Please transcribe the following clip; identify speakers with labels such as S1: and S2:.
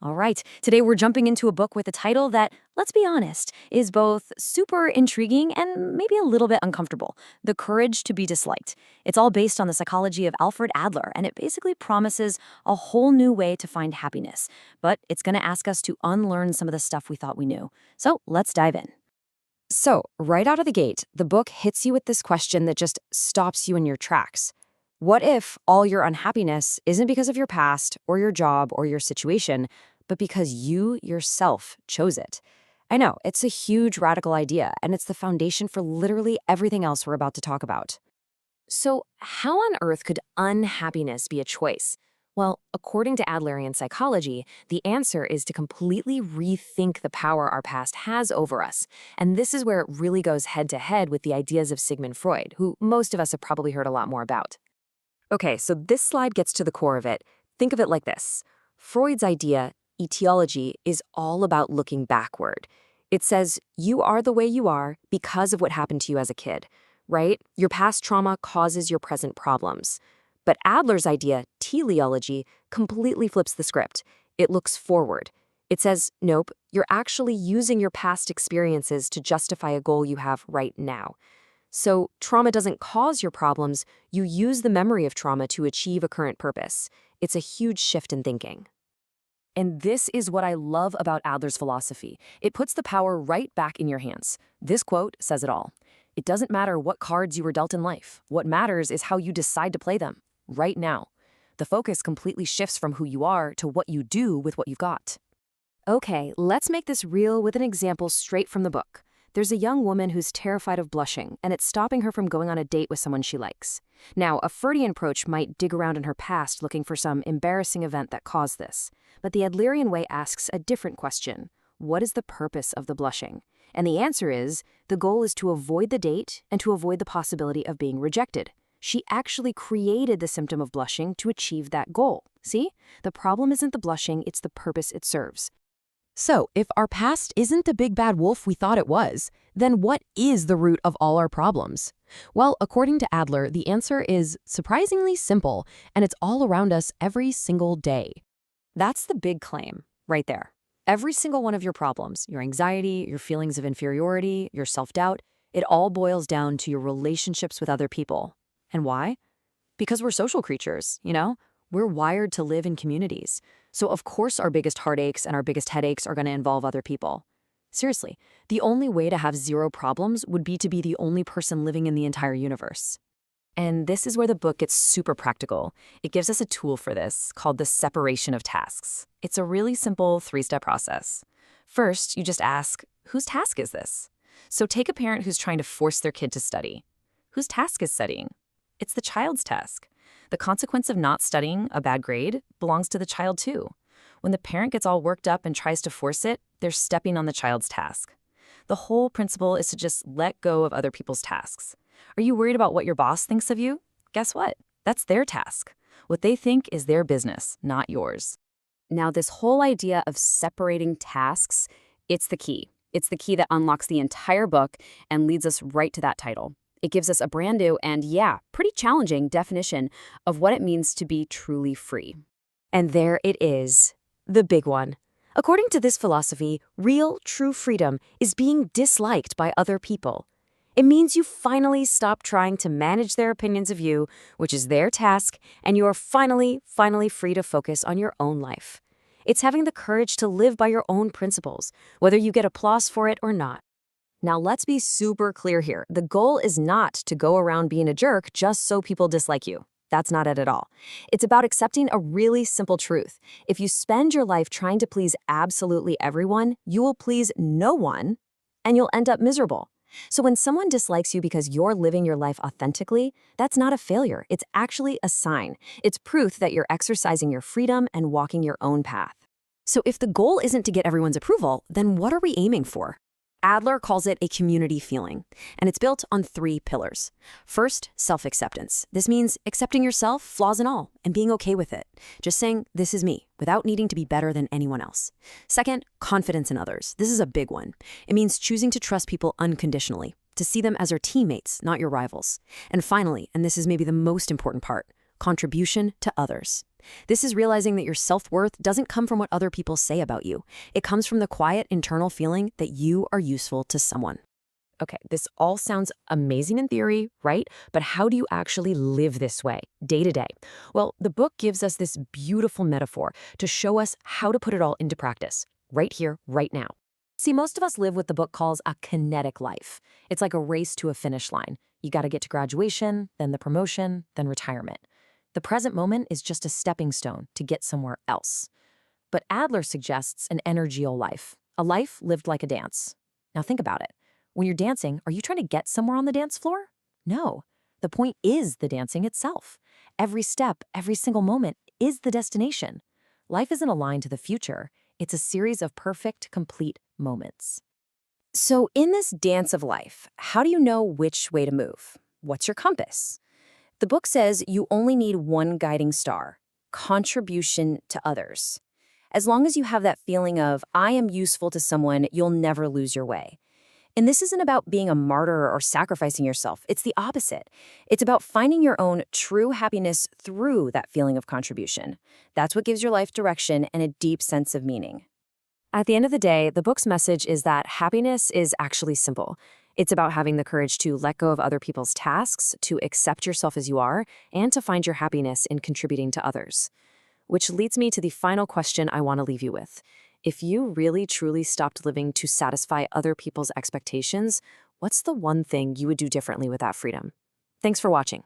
S1: All right, today we're jumping into a book with a title that, let's be honest, is both super intriguing and maybe a little bit uncomfortable: The Courage to be Disliked. It's all based on the psychology of Alfred Adler, and it basically promises a whole new way to find happiness. But it's going to ask us to unlearn some of the stuff we thought we knew. So let's dive in. So, right out of the gate, the book hits you with this question that just stops you in your tracks. What if all your unhappiness isn't because of your past or your job or your situation, but because you yourself chose it? I know, it's a huge radical idea, and it's the foundation for literally everything else we're about to talk about. So, how on earth could unhappiness be a choice? Well, according to Adlerian psychology, the answer is to completely rethink the power our past has over us. And this is where it really goes head to head with the ideas of Sigmund Freud, who most of us have probably heard a lot more about. Okay, so this slide gets to the core of it. Think of it like this. Freud's idea, etiology, is all about looking backward. It says you are the way you are because of what happened to you as a kid, right? Your past trauma causes your present problems. But Adler's idea, teleology, completely flips the script. It looks forward. It says, nope, you're actually using your past experiences to justify a goal you have right now. So trauma doesn't cause your problems, you use the memory of trauma to achieve a current purpose. It's a huge shift in thinking. And this is what I love about Adler's philosophy. It puts the power right back in your hands. This quote says it all. It doesn't matter what cards you were dealt in life. What matters is how you decide to play them, right now. The focus completely shifts from who you are to what you do with what you've got. Okay, let's make this real with an example straight from the book. There's a young woman who's terrified of blushing, and it's stopping her from going on a date with someone she likes. Now, a Freudian approach might dig around in her past looking for some embarrassing event that caused this. But the Adlerian way asks a different question. What is the purpose of the blushing? And the answer is, the goal is to avoid the date and to avoid the possibility of being rejected. She actually created the symptom of blushing to achieve that goal. See? The problem isn't the blushing, it's the purpose it serves. So, if our past isn't the big bad wolf we thought it was, then what is the root of all our problems? Well, according to Adler, the answer is surprisingly simple, and it's all around us every single day. That's the big claim, right there. Every single one of your problems, your anxiety, your feelings of inferiority, your self-doubt, it all boils down to your relationships with other people. And why? Because we're social creatures, you know? We're wired to live in communities. So of course our biggest heartaches and our biggest headaches are going to involve other people. Seriously, the only way to have zero problems would be to be the only person living in the entire universe. And this is where the book gets super practical. It gives us a tool for this called the separation of tasks. It's a really simple three-step process. First, you just ask, whose task is this? So take a parent who's trying to force their kid to study. Whose task is studying? It's the child's task. The consequence of not studying, a bad grade, belongs to the child too. When the parent gets all worked up and tries to force it, they're stepping on the child's task. The whole principle is to just let go of other people's tasks. Are you worried about what your boss thinks of you? Guess what? That's their task. What they think is their business, not yours. Now, this whole idea of separating tasks, it's the key. It's the key that unlocks the entire book and leads us right to that title. It gives us a brand new and, yeah, pretty challenging definition of what it means to be truly free. And there it is, the big one. According to this philosophy, real, true freedom is being disliked by other people. It means you finally stop trying to manage their opinions of you, which is their task, and you are finally free to focus on your own life. It's having the courage to live by your own principles, whether you get applause for it or not. Now, let's be super clear here. The goal is not to go around being a jerk just so people dislike you. That's not it at all. It's about accepting a really simple truth. If you spend your life trying to please absolutely everyone, you will please no one, and you'll end up miserable. So when someone dislikes you because you're living your life authentically, that's not a failure. It's actually a sign. It's proof that you're exercising your freedom and walking your own path. So if the goal isn't to get everyone's approval, then what are we aiming for? Adler calls it a community feeling, and it's built on 3 pillars. First, self-acceptance. This means accepting yourself, flaws and all, and being okay with it. Just saying, this is me, without needing to be better than anyone else. Second, confidence in others. This is a big one. It means choosing to trust people unconditionally, to see them as your teammates, not your rivals. And finally, and this is maybe the most important part, contribution to others. This is realizing that your self-worth doesn't come from what other people say about you. It comes from the quiet internal feeling that you are useful to someone. Okay, this all sounds amazing in theory, right? But how do you actually live this way, day to day? Well, the book gives us this beautiful metaphor to show us how to put it all into practice, right here, right now. See, most of us live what the book calls a kinetic life. It's like a race to a finish line. You got to get to graduation, then the promotion, then retirement. The present moment is just a stepping stone to get somewhere else. But Adler suggests an energial life, a life lived like a dance. Now think about it. When you're dancing, are you trying to get somewhere on the dance floor? No. The point is the dancing itself. Every step, every single moment is the destination. Life isn't a line to the future. It's a series of perfect, complete moments. So in this dance of life, how do you know which way to move? What's your compass? The book says you only need one guiding star: contribution to others. As long as you have that feeling of, I am useful to someone, you'll never lose your way. And this isn't about being a martyr or sacrificing yourself. It's the opposite. It's about finding your own true happiness through that feeling of contribution. That's what gives your life direction and a deep sense of meaning. At the end of the day, the book's message is that happiness is actually simple. It's about having the courage to let go of other people's tasks, to accept yourself as you are, and to find your happiness in contributing to others. Which leads me to the final question I want to leave you with. If you really truly stopped living to satisfy other people's expectations, what's the one thing you would do differently with that freedom? Thanks for watching.